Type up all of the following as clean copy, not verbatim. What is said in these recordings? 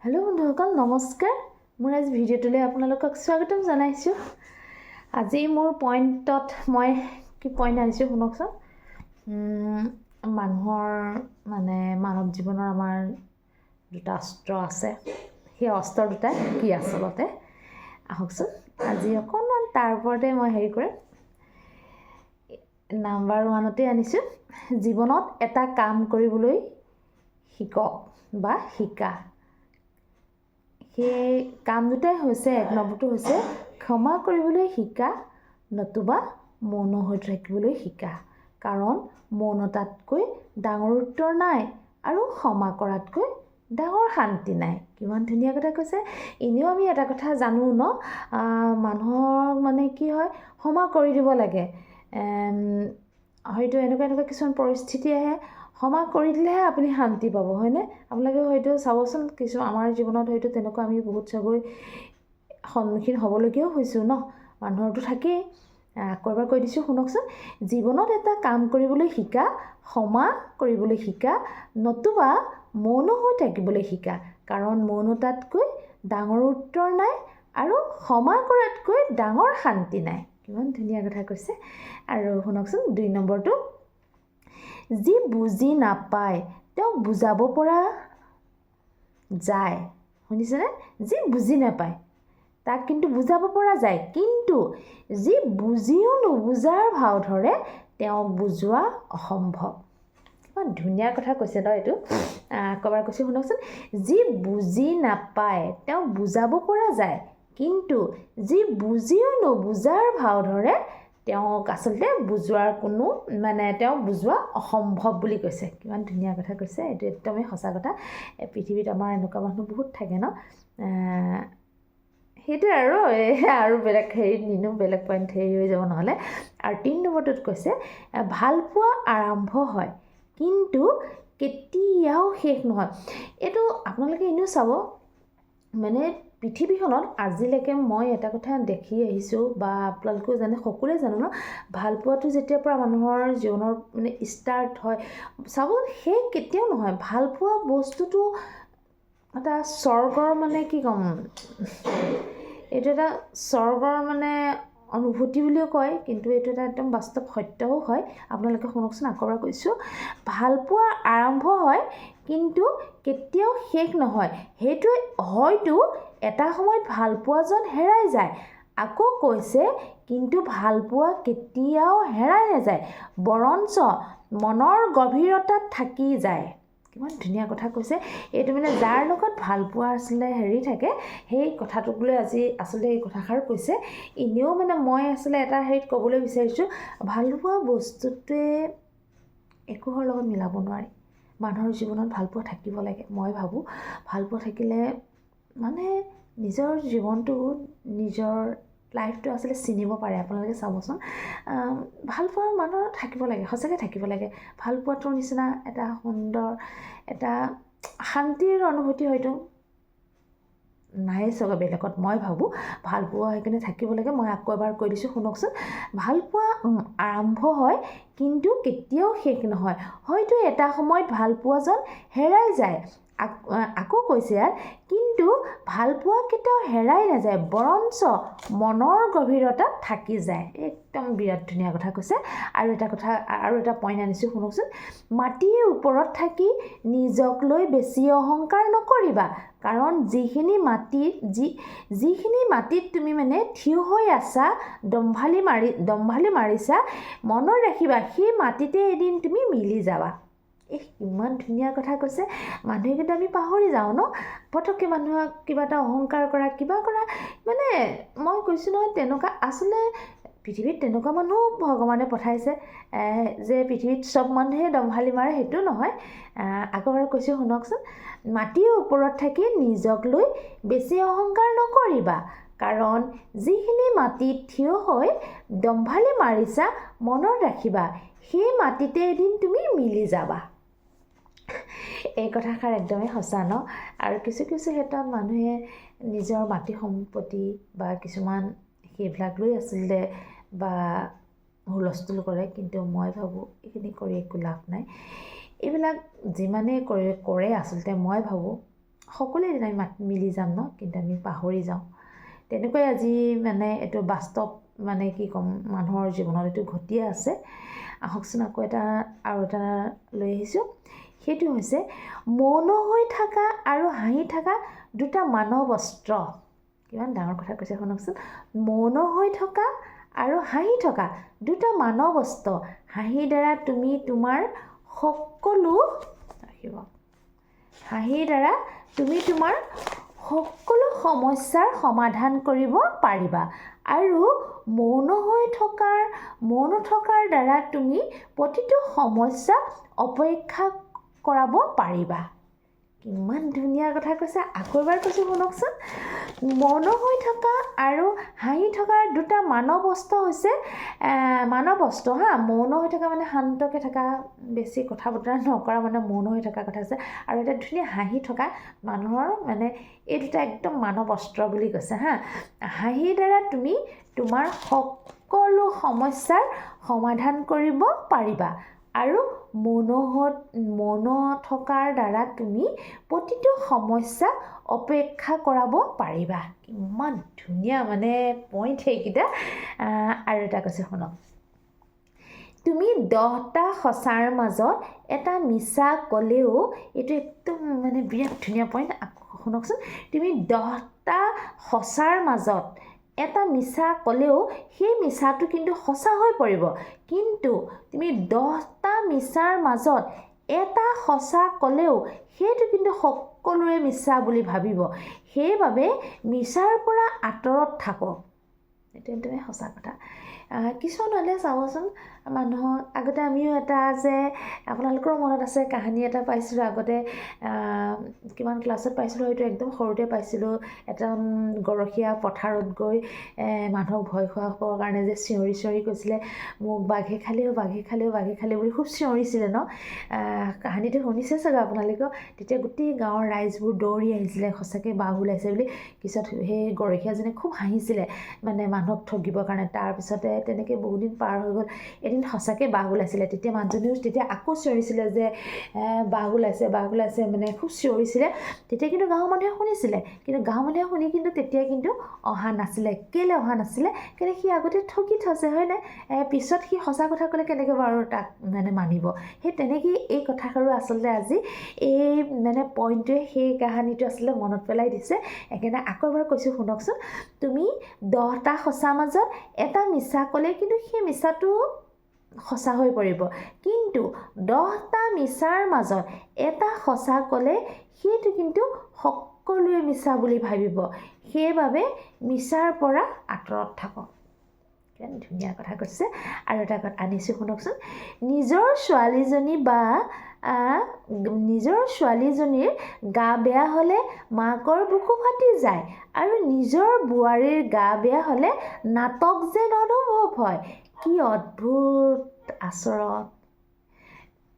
Hello' বন্ধুসকল নমস্কাৰ। মোৰ আজি ভিডিঅ'টোলৈ আপোনালোকক স্বাগতম জনাইছোঁ। আজি মোৰ পইণ্টত মই কি পইণ্ট আনিছোঁ শুনকচোন। মানুহৰ মানৱ জীৱনৰ আমাৰ দুটা অস্ত্ৰ আছে। সেই অস্ত্ৰ দুটা কি আচলতে আহকচোন আজি অকণমান তাৰ ওপৰতে মই হেৰি কৰিম। নাম্বাৰ 1তে আনিছোঁ, জীৱনত এটা কাম কৰিবলৈ শিকক বা শিকা। সেই কাম দুটাই হৈছে, 1 নম্বৰটো হৈছে ক্ষমা কৰিবলৈ শিকা, নতুবা মৌন হৈ থাকিবলৈ শিকা। কাৰণ মৌনতাতকৈ ডাঙৰ উত্তৰ নাই আৰু ক্ষমা কৰাতকৈ ডাঙৰ শান্তি নাই। কিমান ধুনীয়া কথা কৈছে। এনেও আমি এটা কথা জানো ন, মানুহৰ কি হয়, ক্ষমা কৰি দিব লাগে। হয়তো এনেকুৱা কিছুমান পৰিস্থিতি আহে, ক্ষমা কৰি দিলেহে আপুনি শান্তি পাব, হয়নে? আপোনালোকে হয়তো চাবচোন, কিছু আমাৰ জীৱনত হয়তো তেনেকুৱা আমি বহুত চাগৈ সন্মুখীন হ'বলগীয়াও হৈছোঁ ন। মানুহৰতো থাকেই। আকৌ এবাৰ কৈ দিছোঁ শুনকচোন। জীৱনত এটা কাম কৰিবলৈ শিকা, ক্ষমা কৰিবলৈ শিকা, নতুবা মৌন হৈ থাকিবলৈ শিকা। কাৰণ মৌনতাতকৈ ডাঙৰ উত্তৰ নাই আৰু ক্ষমা কৰাতকৈ ডাঙৰ শান্তি নাই। কিমান ধুনীয়া কথা কৈছে। আৰু শুনকচোন 2 নম্বৰটো, যি বুজি নাপায় তেওঁক বুজাব পৰা যায়। শুনিছেনে? যি বুজি নাপায় তাক কিন্তু বুজাব পৰা যায়, কিন্তু যি বুজিও নুবুজাৰ ভাও ধৰে তেওঁক বুজোৱা অসম্ভৱ। কিমান ধুনীয়া কথা কৈছে ন এইটো। ক'বাৰ কৈছোঁ শুনকচোন। যি বুজি নাপায় তেওঁক বুজাব পৰা যায়, কিন্তু যি বুজিও নুবুজাৰ ভাও ধৰে তেওঁক আচলতে বুজোৱাৰ তেওঁক বুজোৱা অসম্ভৱ বুলি কৈছে। কিমান ধুনীয়া কথা কৈছে। এইটো একদমেই সঁচা কথা। পৃথিৱীত আমাৰ এনেকুৱা মানুহ বহুত থাকে ন। সেইটোৱে আৰু বেলেগ হেৰিত নিনো, বেলেগ পইণ্ট হেৰি হৈ যাব নহ'লে। আৰু 3 নম্বৰটোত কৈছে, ভাল পোৱা আৰম্ভ হয় কিন্তু কেতিয়াও শেষ নহয়। এইটো আপোনালোকে এনেও চাব, পৃথিৱীখনত আজিলৈকে মই এটা কথা দেখি আহিছোঁ বা আপোনালোকেও জানে, সকলোৱে জানো ন, ভাল পোৱাটো যেতিয়াৰ পৰা মানুহৰ জীৱনৰ ষ্টাৰ্ট হয়, চাব সেই কেতিয়াও নহয়। ভাল পোৱা বস্তুটো এটা স্বৰ্গৰ কি ক'ম, এইটো এটা স্বৰ্গৰ অনুভূতি বুলিও কয়, কিন্তু এইটো এটা একদম বাস্তৱ সত্যও হয়। আপোনালোকে শুনকচোন, আকৌ এবাৰ কৈছোঁ। ভাল পোৱা আৰম্ভ হয় কিন্তু কেতিয়াও শেষ নহয়। সেইটো হয়তো এটা সময়ত ভাল পোৱাজন হেৰাই যায়। আকৌ কৈছে, কিন্তু ভাল পোৱা কেতিয়াও হেৰাই নাযায়, বৰঞ্চ মনৰ গভীৰতাত থাকি যায়। কিমান ধুনীয়া কথা কৈছে। এইটো যাৰ লগত ভাল পোৱা আচলতে হেৰি থাকে, সেই কথাটোক লৈ আজি আচলতে এই কথাষাৰ কৈছে। এনেও মই আচলতে এটা হেৰিত ক'বলৈ বিচাৰিছোঁ, ভাল পোৱা বস্তুটোৱে একোহৰ লগত মিলাব নোৱাৰি। মানুহৰ জীৱনত ভাল পোৱা থাকিব লাগে। মই ভাবোঁ ভাল পোৱা থাকিলে নিজৰ জীৱনটো, নিজৰ লাইফটো আচলতে চিনিব পাৰে। আপোনালোকে চাবচোন, ভাল পোৱা মানুহৰ থাকিব লাগে, সঁচাকৈ থাকিব লাগে। ভাল পোৱাটোৰ নিচিনা এটা সুন্দৰ, এটা শান্তিৰ অনুভূতি হয়তো নাই চাগে বেলেগত। মই ভাবোঁ ভাল পোৱা সেইকাৰণে থাকিব লাগে। মই আকৌ এবাৰ কৈ দিছোঁ শুনকচোন। ভাল পোৱা আৰম্ভ হয় কিন্তু কেতিয়াও শেষ নহয়। হয়তো এটা সময়ত ভাল পোৱাজন হেৰাই যায়। আকৌ কৈছে ইয়াত, কিন্তু ভাল পোৱা কেতিয়াও হেৰাই নাযায়, বৰঞ্চ মনৰ গভীৰতাত থাকি যায়। একদম বিৰাট ধুনীয়া কথা কৈছে। আৰু এটা পইণ্ট আনিছোঁ শুনকচোন। মাটিৰ ওপৰত থাকি নিজক লৈ বেছি অহংকাৰ নকৰিবা। কাৰণ যিখিনি মাটিত তুমি থিয় হৈ আছা, দম্ভালি মাৰিছা, মনত ৰাখিবা সেই মাটিতে এদিন তুমি মিলি যাবা। ইমান ধুনীয়া কথা কৈছে। মানুহে কিন্তু আমি পাহৰি যাওঁ ন, পটককৈ মানুহক কিবা এটা অহংকাৰ কৰা, কিবা কৰা। মই কৈছোঁ নহয়, তেনেকুৱা আচলতে পৃথিৱীত তেনেকুৱা মানুহ ভগৱানে পঠাইছে যে পৃথিৱীত চব মানুহে দম্ভালি মাৰে, সেইটো নহয়। আকৌ এবাৰ কৈছোঁ শুনকচোন। মাটিৰ ওপৰত থাকি নিজক লৈ বেছি অহংকাৰ নকৰিবা। কাৰণ যিখিনি মাটিত থিয় হৈ দম্ভালি মাৰিছা, মনত ৰাখিবা সেই মাটিতে এদিন তুমি মিলি যাবা। এই কথাষাৰ একদমেই সঁচা ন। আৰু কিছু ক্ষেত্ৰত মানুহে নিজৰ মাটি সম্পত্তি বা কিছুমান সেইবিলাক লৈ আচলতে বা হুলস্থুল কৰে, কিন্তু মই ভাবোঁ এইখিনি কৰি একো লাভ নাই। এইবিলাক যিমানেই কৰে আচলতে মই ভাবোঁ সকলোৱে এদিন আমি মিলি যাম ন, কিন্তু আমি পাহৰি যাওঁ। তেনেকৈ আজি মানে এইটো বাস্তৱ মানে কি ক'ম, মানুহৰ জীৱনত এইটো ঘটিয়ে আছে। আহকচোন আকৌ আৰু এটা লৈ আহিছোঁ। সেইটো হৈছে মৌন হৈ থকা আৰু হাঁহি থকা দুটা মানৱ অস্ত্ৰ। কিমান ডাঙৰ কথা কৈছে শুনকচোন। মৌন হৈ থকা আৰু হাঁহি থকা দুটা মানৱ অস্ত্ৰ। হাঁহিৰ দ্বাৰা তুমি তোমাৰ সকলো সমস্যাৰ সমাধান কৰিব পাৰিবা, আৰু মৌন থকাৰ দ্বাৰা তুমি প্ৰতিটো সমস্যা অপেক্ষা কৰাব পাৰিবা। কিমান ধুনীয়া কথা কৈছে। আকৌ এবাৰ কৈছোঁ শুনকচোন। মৌন হৈ থকা আৰু হাঁহি থকাৰ দুটা মানৱ অস্ত্ৰ হৈছে মৌন হৈ থকা মানে শান্তকৈ থকা, বেছি কথা বতৰা নকৰা, মানে মৌন হৈ থকা কথা আছে। আৰু এটা ধুনীয়া হাঁহি থকা মানুহৰ মানে এই দুটা একদম মানৱ অস্ত্ৰ বুলি কৈছে হাঁহিৰ দ্বাৰা তুমি তোমাৰ সকলো সমস্যাৰ সমাধান কৰিব পাৰিবা, আৰু মৌন থকাৰ দ্বাৰা তুমি প্ৰতিটো সমস্যা অপেক্ষা কৰাব পাৰিবা। কিমান ধুনীয়া মানে পইণ্ট সেইকেইটা। আৰু এটা কৈছে শুনক। তুমি 10টা সঁচাৰ মাজত এটা মিছা ক'লেও, এইটো একদম মানে বিৰাট ধুনীয়া পইণ্ট। শুনকচোন। তুমি 10টা সঁচাৰ মাজত এটা মিছা ক'লেও সেই মিছাটো কিন্তু সঁচা হৈ পৰিব, কিন্তু তুমি 10টা মিছাৰ মাজত এটা সঁচা ক'লেও সেইটো কিন্তু সকলোৱে মিছা বুলি ভাবিব। সেইবাবে মিছাৰ পৰা আঁতৰত থাকক। এইটো একদমেই সঁচা কথা। কিছুমান হ'লে চাবচোন, মানুহক আগতে আমিও এটা যে আপোনালোকৰ মনত আছে কাহিনী এটা পাইছিলোঁ আগতে, কিমান ক্লাছত পাইছিলোঁ, হয়তো একদম সৰুতে পাইছিলোঁ। এটা গৰখীয়া পথাৰত গৈ মানুহক ভয় খুৱাবৰ কাৰণে যে চিঞৰি চিঞৰি কৈছিলে, মোক বাঘে খালেও বুলি খুব চিঞৰিছিলে ন। কাহিনীটো শুনিছে চাগৈ আপোনালোকেও। তেতিয়া গোটেই গাঁৱৰ ৰাইজবোৰ দৌৰি আহিছিলে, সঁচাকৈ বাঘ ওলাইছে বুলি। পিছত সেই গৰখীয়াজনে খুব হাঁহিছিলে, মানে মানুহক ঠগিবৰ কাৰণে। তাৰপিছতে তেনেকৈ বহুদিন পাৰ হৈ গ'ল। এদিন সঁচাকৈ বাঘ ওলাইছিলে। তেতিয়া মানুহজনেও তেতিয়া আকৌ চিঞৰিছিলে যে বাঘ ওলাইছে মানে খুব চিঞৰিছিলে। তেতিয়া কিন্তু গাঁৱৰ মানুহে শুনিছিলে, কিন্তু গাঁৱৰ মানুহে শুনি কিন্তু তেতিয়া কিন্তু অহা নাছিলে। কেলৈ অহা নাছিলে? কেলৈ সি আগতে ঠগি থৈছে, হয়নে? পিছত সি সঁচা কথা ক'লে কেনেকৈ বাৰু তাক মানে মানিব? সেই তেনেকেই এই কথাষাৰো আচলতে আজি এই মানে পইণ্টটোৱে সেই কাহিনীটো আচলতে মনত পেলাই দিছে। সেইকাৰণে আকৌ এবাৰ কৈছোঁ শুনকচোন। তুমি 10টা সঁচাৰ মাজত এটা মিছা ক'লে কিন্তু সেই মিছাটো সঁচা হৈ পৰিব, কিন্তু 10টা মিছাৰ মাজত এটা সঁচা ক'লে সেইটো কিন্তু সকলোৱে মিছা বুলি ভাবিব। সেইবাবে মিছাৰ পৰা আঁতৰত থাকক। কিমান ধুনীয়া কথা কৈছে। আৰু এটা কথা আনিছোঁ শুনকচোন। নিজৰ ছোৱালীজনীৰ গা বেয়া হ'লে মাকৰ বুকু ফাটি যায়, আৰু নিজৰ বোৱাৰীৰ গা বেয়া হ'লে নাটক যেন অনুভৱ হয়। কি অদ্ভুত আচৰণ।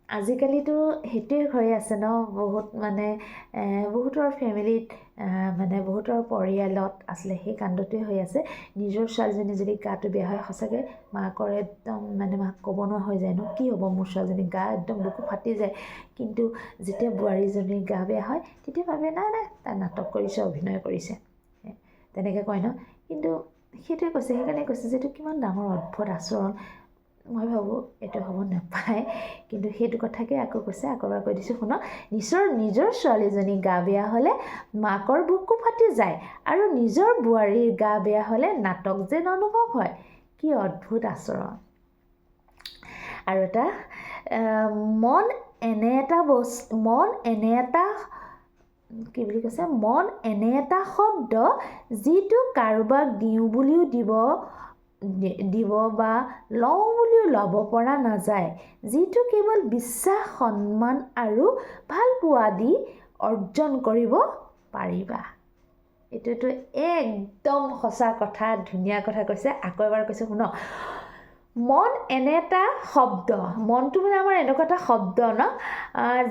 আজিকালিতো সেইটোৱে হৈ আছে ন। বহুত মানে বহুতৰ ফেমিলিত মানে বহুতৰ পৰিয়ালত আছিলে সেই কাণ্ডটোৱে হৈ আছে। নিজৰ ছোৱালীজনী যদি গাটো বেয়া হয়, সঁচাকৈ মাকৰ একদম মানে মাক ক'ব নোৱাৰা হৈ যায় ন, কি হ'ব মোৰ ছোৱালীজনীৰ গা একদম বুকু ফাটি যায়। কিন্তু যেতিয়া বোৱাৰীজনীৰ গা বেয়া হয়, তেতিয়া ভাবে নাই তাই নাটক কৰিছে, অভিনয় কৰিছে, তেনেকৈ কয় ন। কিন্তু সেইটোৱে কৈছে, সেইকাৰণে কৈছে যে এইটো কিমান ডাঙৰ অদ্ভুত আচৰণ। মই ভাবোঁ এইটো হ'ব নাপায়, কিন্তু সেইটো কথাকে আকৌ কৈছে। আকৌ এবাৰ কৈ দিছোঁ শুনক। নিজৰ ছোৱালীজনী গা বেয়া হ'লে মাকৰ বুকু ফাটি যায়, আৰু নিজৰ বোৱাৰীৰ গা বেয়া হ'লে নাটক যেন অনুভৱ হয়। কি অদ্ভুত আচৰণ। আৰু এটা মন এনে এটা শব্দ যিটো কাৰোবাক দিওঁ বুলিও দিব বা লওঁ বুলিও ল'ব পৰা নাযায়, যিটো কেৱল বিশ্বাস, সন্মান আৰু ভালপোৱা দি অৰ্জন কৰিব পাৰিবা। এইটোতো একদম সঁচা কথা, ধুনীয়া কথা কৈছে। আকৌ এবাৰ কৈছে শুনক। মন এনে এটা শব্দ, মনটো মানে আমাৰ এনেকুৱা এটা শব্দ ন,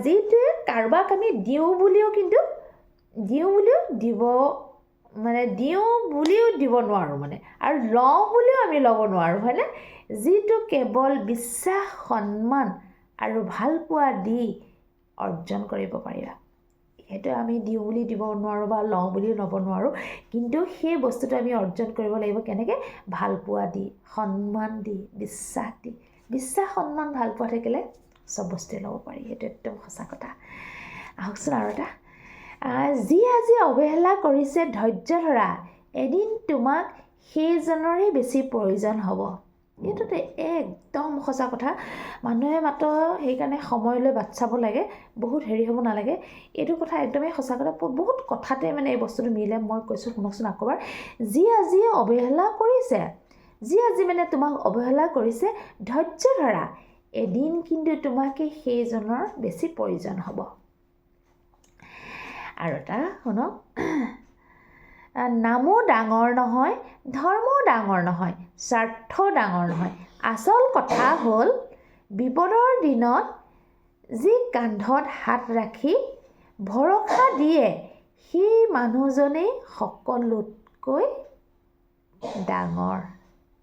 যিটোৱে কাৰোবাক আমি দিওঁ বুলিও দিব নোৱাৰোঁ মানে, আৰু লওঁ বুলিও আমি ল'ব নোৱাৰোঁ, হয়নে? যিটো কেৱল বিশ্বাস, সন্মান আৰু ভালপোৱা দি অৰ্জন কৰিব পাৰিবা। সেইটো আমি দিওঁ বুলি দিব নোৱাৰোঁ বা লওঁ বুলিও ল'ব নোৱাৰোঁ, কিন্তু সেই বস্তুটো আমি অৰ্জন কৰিব লাগিব কেনেকৈ? ভালপোৱা দি, সন্মান দি, বিশ্বাস দি। বিশ্বাস, সন্মান, ভালপোৱা থাকিলে চব বস্তুৱে ল'ব পাৰি। সেইটো একদম সঁচা কথা। আহকচোন আৰু এটা, যি আজি অৱহেলা কৰিছে ধৈৰ্য ধৰা, এদিন তোমাক সেইজনৰে বেছি প্ৰয়োজন হ'ব। এইটোতো একদম সঁচা কথা। মানুহে মাত্ৰ সেইকাৰণে সময়লৈ বাট চাব লাগে, বহুত হেৰি হ'ব নালাগে। এইটো কথা একদমেই সঁচা কথা। বহুত কথাতে মানে এই বস্তুটো মিলে। মই কৈছোঁ শুনকচোন আকৌ এবাৰ, যি আজি অৱহেলা কৰিছে, যি আজি মানে তোমাক অৱহেলা কৰিছে, ধৈৰ্য ধৰা, এদিন কিন্তু তোমাকে সেইজনৰ বেছি প্ৰয়োজন হ'ব। আৰু এটা শুনক, নামো ডাঙৰ নহয়, ধৰ্মও ডাঙৰ নহয়, স্বাৰ্থও ডাঙৰ নহয়, আচল কথা হ'ল বিপদৰ দিনত যি কান্ধত হাত ৰাখি ভৰসা দিয়ে, সেই মানুহজনেই সকলোতকৈ ডাঙৰ।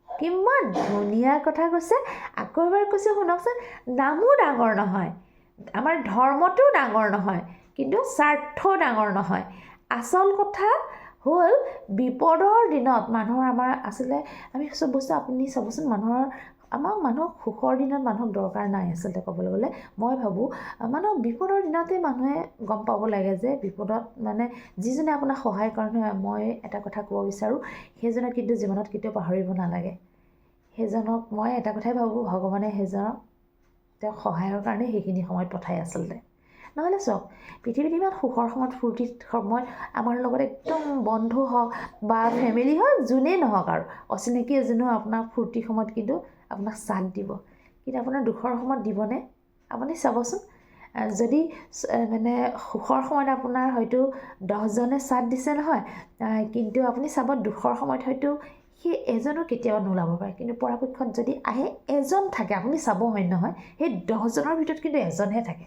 কিমান ধুনীয়া কথা কৈছে। আকৌ এবাৰ কৈছোঁ শুনকচোন, নামো ডাঙৰ নহয়, আমাৰ ধৰ্মটো ডাঙৰ নহয়, কিন্তু স্বাৰ্থও ডাঙৰ নহয়। আচল কথা হ'ল বিপদৰ দিনত আমাৰ আচলতে আমি চব বস্তু আপুনি চাবচোন, মানুহক সুখৰ দিনত মানুহক দৰকাৰ নাই আচলতে ক'বলৈ গ'লে। মই ভাবোঁ মানুহক বিপদৰ দিনতে মানুহে গম পাব লাগে যে বিপদত মানে যিজনে আপোনাক সহায় কৰে নহয়, মই এটা কথা ক'ব বিচাৰোঁ, সেইজনক কিন্তু জীৱনত কেতিয়াও পাহৰিব নালাগে। সেইজনক মই এটা কথাই ভাবোঁ, ভগৱানে সেইজনক তেওঁক সহায়ৰ কাৰণে সেইখিনি সময়ত পঠায় আচলতে। নহ'লে চাওক, পৃথিৱীত ইমান সুখৰ সময়ত, ফূৰ্তিৰ সময়ত আমাৰ লগত একদম বন্ধু হওক বা ফেমিলি হওক, যোনেই নহওক আৰু অচিনাকি এজনেও আপোনাৰ ফূৰ্তিৰ সময়ত কিন্তু আপোনাক চাথ দিব, কিন্তু আপোনাৰ দুখৰ সময়ত দিবনে? আপুনি চাবচোন, যদি মানে সুখৰ সময়ত আপোনাৰ হয়তো 10জনে চাথ দিছে নহয়, কিন্তু আপুনি চাব দুখৰ সময়ত হয়তো সেই এজনো কেতিয়াবা নোলাব পাৰে, কিন্তু পৰাপক্ষত যদি আহে এজন থাকে, আপুনি চাব হয় নহয়, সেই 10জনৰ ভিতৰত কিন্তু এজনহে থাকে।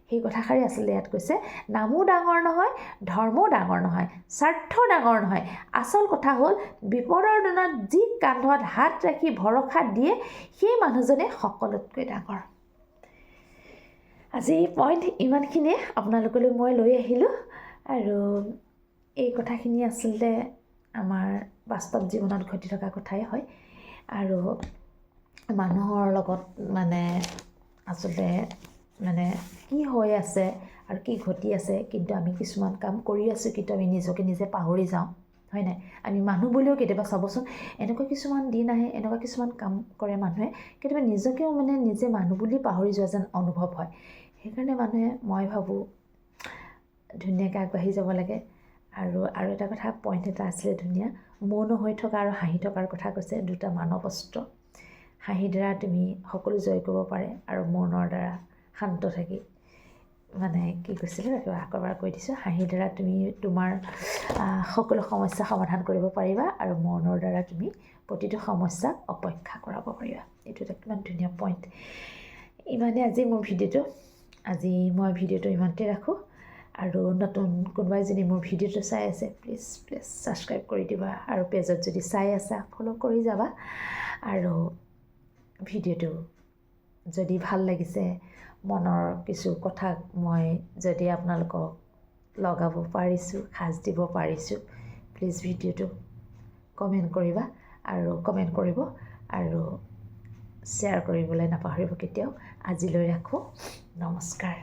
সেই কথাষাৰি আচলতে ইয়াত কৈছে, নামো ডাঙৰ নহয়, ধৰ্মও ডাঙৰ নহয়, স্বাৰ্থও ডাঙৰ নহয়, আচল কথা হ'ল বিপদৰ দিনত যি কান্ধত হাত ৰাখি ভৰসা দিয়ে, সেই মানুহজনে সকলোতকৈ ডাঙৰ। আজি পইণ্ট ইমানখিনিয়ে আপোনালোকলৈ মই লৈ আহিলোঁ। আৰু এই কথাখিনি আচলতে আমাৰ বাস্তৱ জীৱনত ঘটি থকা কথাই হয়। আৰু মানুহৰ লগত মানে আচলতে মানে কি হৈ আছে আৰু কি ঘটি আছে, কিন্তু আমি কিছুমান কাম কৰি আছোঁ, কিন্তু আমি নিজকে নিজে পাহৰি যাওঁ, হয় নাই? আমি মানুহ বুলিও কেতিয়াবা চাবচোন, এনেকুৱা কিছুমান দিন আহে, এনেকুৱা কিছুমান কাম কৰে মানুহে, কেতিয়াবা নিজকেও মানে নিজে মানুহ বুলি পাহৰি যোৱা যেন অনুভৱ হয়। সেইকাৰণে মানুহে, মই ভাবোঁ, ধুনীয়াকৈ আগবাঢ়ি যাব লাগে। আৰু এটা কথা, পইণ্ট এটা আছিলে ধুনীয়া, মৌন হৈ থকা আৰু হাঁহি থকাৰ কথা কৈছে, দুটা মানৱ অস্ত্ৰ। হাঁহিৰ দ্বাৰা তুমি সকলো জয় কৰিব পাৰে, আৰু মৌনৰ দ্বাৰা শান্ত থাকি মানে কি কৈছিলে, আকৌ এবাৰ কৈ দিছোঁ, হাঁহিৰ দ্বাৰা তুমি তোমাৰ সকলো সমস্যা সমাধান কৰিব পাৰিবা, আৰু মৌনৰ দ্বাৰা তুমি প্ৰতিটো সমস্যাক অপেক্ষা কৰাব পাৰিবা। এইটো এটা কিমান ধুনীয়া পইণ্ট। ইমানে আজি মোৰ ভিডিঅ'টো। আজি মই ভিডিঅ'টো ইমানতে ৰাখোঁ। আৰু নতুন কোনোবাই যদি মোৰ ভিডিঅ'টো চাই আছে, প্লিজ ছাবস্ক্ৰাইব কৰি দিবা, আৰু পেজত যদি চাই আছা ফ'ল' কৰি যাবা। আৰু ভিডিঅ'টো যদি ভাল লাগিছে, মনৰ কিছু কথা মই যদি আপোনালোকক লগাব পাৰিছোঁ, সাজ দিব পাৰিছোঁ, প্লিজ ভিডিঅ'টো কমেণ্ট কৰিবা, আৰু কমেণ্ট কৰিব, আৰু শ্বেয়াৰ কৰিবলৈ নাপাহৰিব কেতিয়াও। আজিলৈ ৰাখোঁ, নমস্কাৰ।